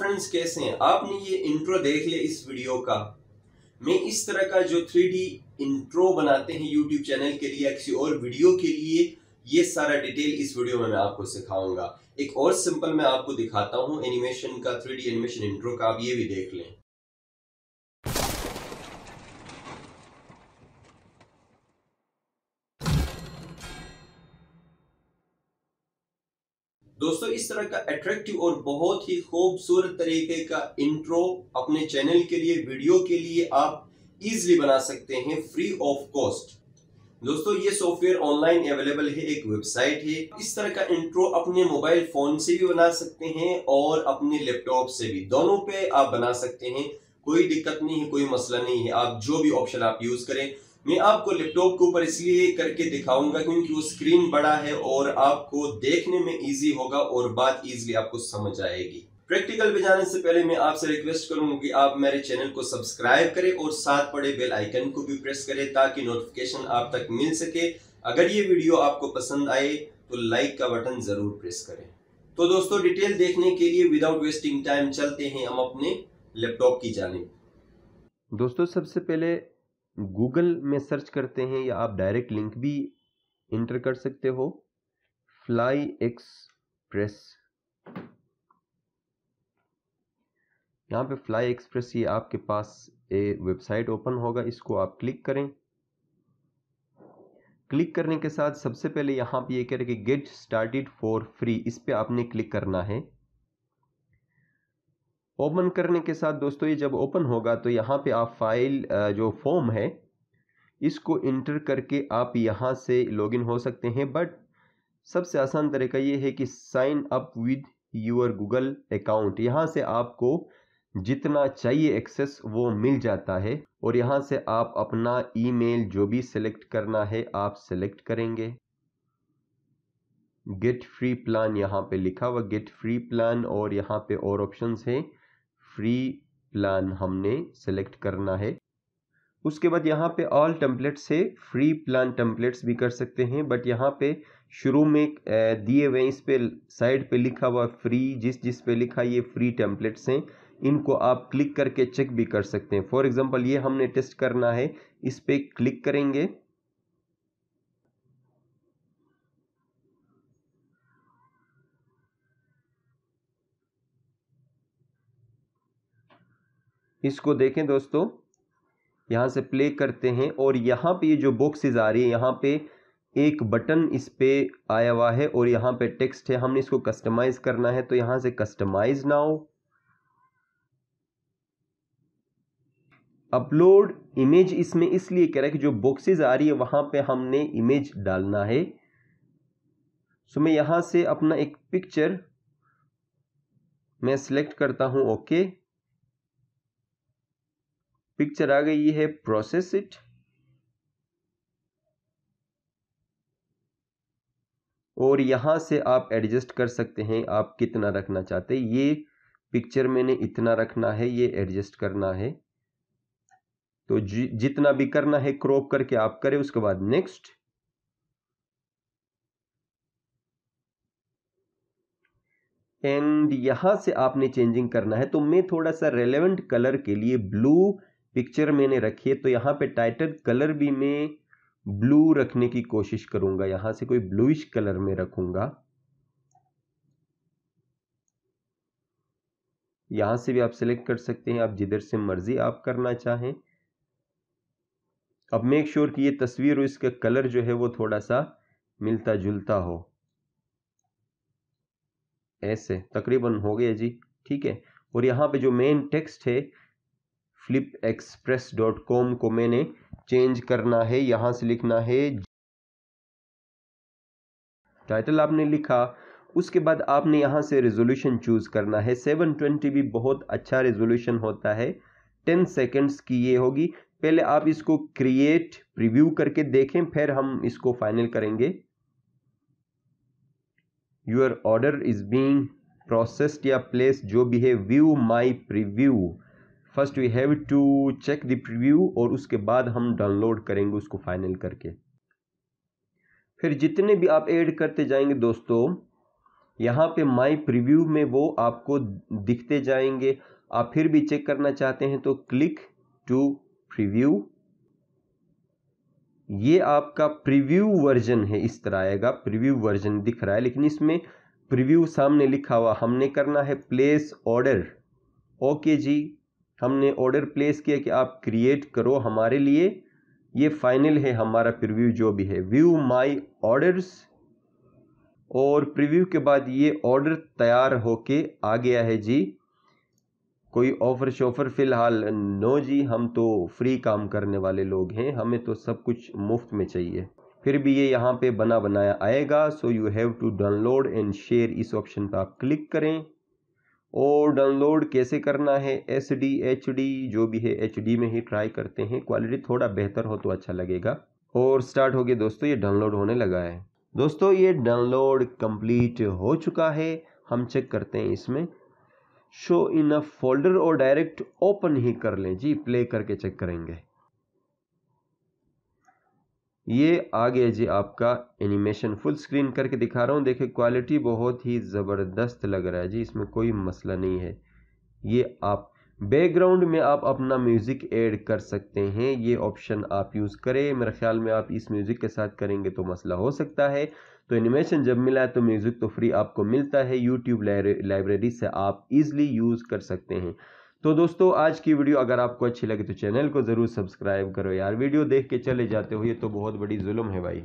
Friends, कैसे हैं? आपने ये इंट्रो देख लिया इस वीडियो का। मैं इस तरह का जो 3D इंट्रो बनाते हैं यूट्यूब चैनल के लिए या किसी और वीडियो के लिए, ये सारा डिटेल इस वीडियो में मैं आपको सिखाऊंगा। एक और सिंपल मैं आपको दिखाता हूं एनिमेशन का, 3D एनिमेशन इंट्रो का, आप ये भी देख लें। दोस्तों, इस तरह का अट्रैक्टिव और बहुत ही खूबसूरत तरीके का इंट्रो अपने चैनल के लिए, वीडियो के लिए आप इजीली बना सकते हैं फ्री ऑफ कॉस्ट। दोस्तों, ये सॉफ्टवेयर ऑनलाइन अवेलेबल है, एक वेबसाइट है। इस तरह का इंट्रो अपने मोबाइल फोन से भी बना सकते हैं और अपने लैपटॉप से भी, दोनों पे आप बना सकते हैं। कोई दिक्कत नहीं है, कोई मसला नहीं है, आप जो भी ऑप्शन आप यूज करें। मैं आपको लैपटॉप के ऊपर इसलिए करके दिखाऊंगा क्योंकि वो स्क्रीन बड़ा है और आपको देखने में इजी होगा और बात इजीली आपको समझ आएगी। प्रैक्टिकल पे जाने से पहले मैं आपसे रिक्वेस्ट करूंगा कि आप मेरे चैनल को सब्सक्राइब करें और साथ पड़े बेल आइकन को भी प्रेस करें ताकि नोटिफिकेशन आप तक मिल सके। अगर ये वीडियो आपको पसंद आए तो लाइक का बटन जरूर प्रेस करें। तो दोस्तों, डिटेल देखने के लिए विदाउट वेस्टिंग टाइम चलते हैं हम अपने लैपटॉप की जानिब। दोस्तों, सबसे पहले गूगल में सर्च करते हैं या आप डायरेक्ट लिंक भी इंटर कर सकते हो, फ्लाई एक्सप्रेस। यहाँ पे फ्लाई एक्सप्रेस ये आपके पास वेबसाइट ओपन होगा, इसको आप क्लिक करें। क्लिक करने के साथ सबसे पहले यहाँ पे ये कह रहे कि गेट स्टार्टेड फॉर फ्री, इस पे आपने क्लिक करना है। ओपन करने के साथ दोस्तों, ये जब ओपन होगा तो यहाँ पे आप फाइल जो फॉर्म है इसको इंटर करके आप यहाँ से लॉगिन हो सकते हैं। बट सबसे आसान तरीका ये है कि sign up with your Google account. यहाँ से आपको जितना चाहिए एक्सेस वो मिल जाता है और यहाँ से आप अपना ईमेल जो भी सिलेक्ट करना है आप सिलेक्ट करेंगे। गेट फ्री प्लान यहाँ पे लिखा हुआ, गेट फ्री प्लान, और यहाँ पे और ऑप्शंस हैं। फ्री प्लान हमने सेलेक्ट करना है। उसके बाद यहाँ पे ऑल टेम्पलेट्स से फ्री प्लान टेम्पलेट्स भी कर सकते हैं, बट यहाँ पे शुरू में दिए हुए इस पे साइड पे लिखा हुआ फ्री, जिस पे लिखा ये फ्री टेम्पलेट्स हैं, इनको आप क्लिक करके चेक भी कर सकते हैं। फॉर एग्जांपल ये हमने टेस्ट करना है, इस पे क्लिक करेंगे। इसको देखें दोस्तों, यहाँ से प्ले करते हैं और यहाँ पे ये जो बॉक्सेस आ रही है, यहाँ पे एक बटन इस पे आया हुआ है और यहाँ पे टेक्स्ट है। हमने इसको कस्टमाइज करना है तो यहाँ से कस्टमाइज नाउ, अपलोड इमेज। इसमें इसलिए कह रहा है कि जो बॉक्सेस आ रही है वहां पे हमने इमेज डालना है। सो मैं यहाँ से अपना एक पिक्चर मैं सिलेक्ट करता हूं। ओके, पिक्चर आ गई है, प्रोसेस इट। और यहां से आप एडजस्ट कर सकते हैं आप कितना रखना चाहते हैं। ये पिक्चर मैंने इतना रखना है, ये एडजस्ट करना है। तो जितना भी करना है क्रॉप करके आप करें। उसके बाद नेक्स्ट, एंड यहां से आपने चेंजिंग करना है। तो मैं थोड़ा सा रेलेवेंट कलर के लिए ब्लू पिक्चर मैंने रखी है, तो यहां पे टाइटल कलर भी मैं ब्लू रखने की कोशिश करूंगा। यहां से कोई ब्लूइश कलर में रखूंगा। यहां से भी आप सिलेक्ट कर सकते हैं, आप जिधर से मर्जी आप करना चाहें। अब मेक श्योर कि ये तस्वीर और इसका कलर जो है वो थोड़ा सा मिलता जुलता हो। ऐसे तकरीबन हो गया जी, ठीक है। और यहाँ पे जो मेन टेक्स्ट है flipexpress.com को मैंने चेंज करना है। यहाँ से लिखना है, टाइटल आपने लिखा। उसके बाद आपने यहाँ से रेजोल्यूशन चूज करना है। 720 भी बहुत अच्छा रेजोल्यूशन होता है। 10 सेकेंड्स की ये होगी। पहले आप इसको क्रिएट प्रीव्यू करके देखें, फिर हम इसको फाइनल करेंगे। Your order is being processed या प्लेस जो भी है, view my preview. First we have to check the preview और उसके बाद हम डाउनलोड करेंगे उसको फाइनल करके। फिर जितने भी आप ऐड करते जाएंगे दोस्तों, यहाँ पे माई प्रीव्यू में वो आपको दिखते जाएंगे। आप फिर भी चेक करना चाहते हैं तो क्लिक टू प्रीव्यू। ये आपका प्रीव्यू वर्जन है, इस तरह आएगा, प्रीव्यू वर्जन दिख रहा है, लेकिन इसमें प्रीव्यू सामने लिखा हुआ। हमने करना है प्लेस ऑर्डर। ओके जी, हमने ऑर्डर प्लेस किया कि आप क्रिएट करो हमारे लिए। ये फाइनल है हमारा प्रीव्यू जो भी है। व्यू माई ऑर्डर्स, और प्रीव्यू के बाद ये ऑर्डर तैयार होके आ गया है जी। कोई ऑफर शॉफर फिलहाल नो जी, हम तो फ्री काम करने वाले लोग हैं, हमें तो सब कुछ मुफ्त में चाहिए। फिर भी ये यहाँ पे बना बनाया आएगा। So you have to download and share, इस ऑप्शन पर आप क्लिक करें। और डाउनलोड कैसे करना है, SD HD जो भी है, HD में ही ट्राई करते हैं, क्वालिटी थोड़ा बेहतर हो तो अच्छा लगेगा। और स्टार्ट हो गया दोस्तों, ये डाउनलोड होने लगा है। दोस्तों ये डाउनलोड कंप्लीट हो चुका है। हम चेक करते हैं इसमें शो इन अ फोल्डर, और डायरेक्ट ओपन ही कर लें जी, प्ले करके चेक करेंगे। ये आ गया जी आपका एनिमेशन, फुल स्क्रीन करके दिखा रहा हूँ। देखिए क्वालिटी बहुत ही ज़बरदस्त लग रहा है जी, इसमें कोई मसला नहीं है। ये आप बैकग्राउंड में आप अपना म्यूज़िक ऐड कर सकते हैं, ये ऑप्शन आप यूज़ करें। मेरे ख्याल में आप इस म्यूज़िक के साथ करेंगे तो मसला हो सकता है। तो एनिमेशन जब मिला है तो म्यूज़िक तो फ्री आपको मिलता है, यूट्यूब लाइब्रेरी से आप इजीली यूज़ कर सकते हैं। तो दोस्तों आज की वीडियो अगर आपको अच्छी लगे तो चैनल को ज़रूर सब्सक्राइब करो यार। वीडियो देख के चले जाते हो, ये तो बहुत बड़ी जुल्म है भाई।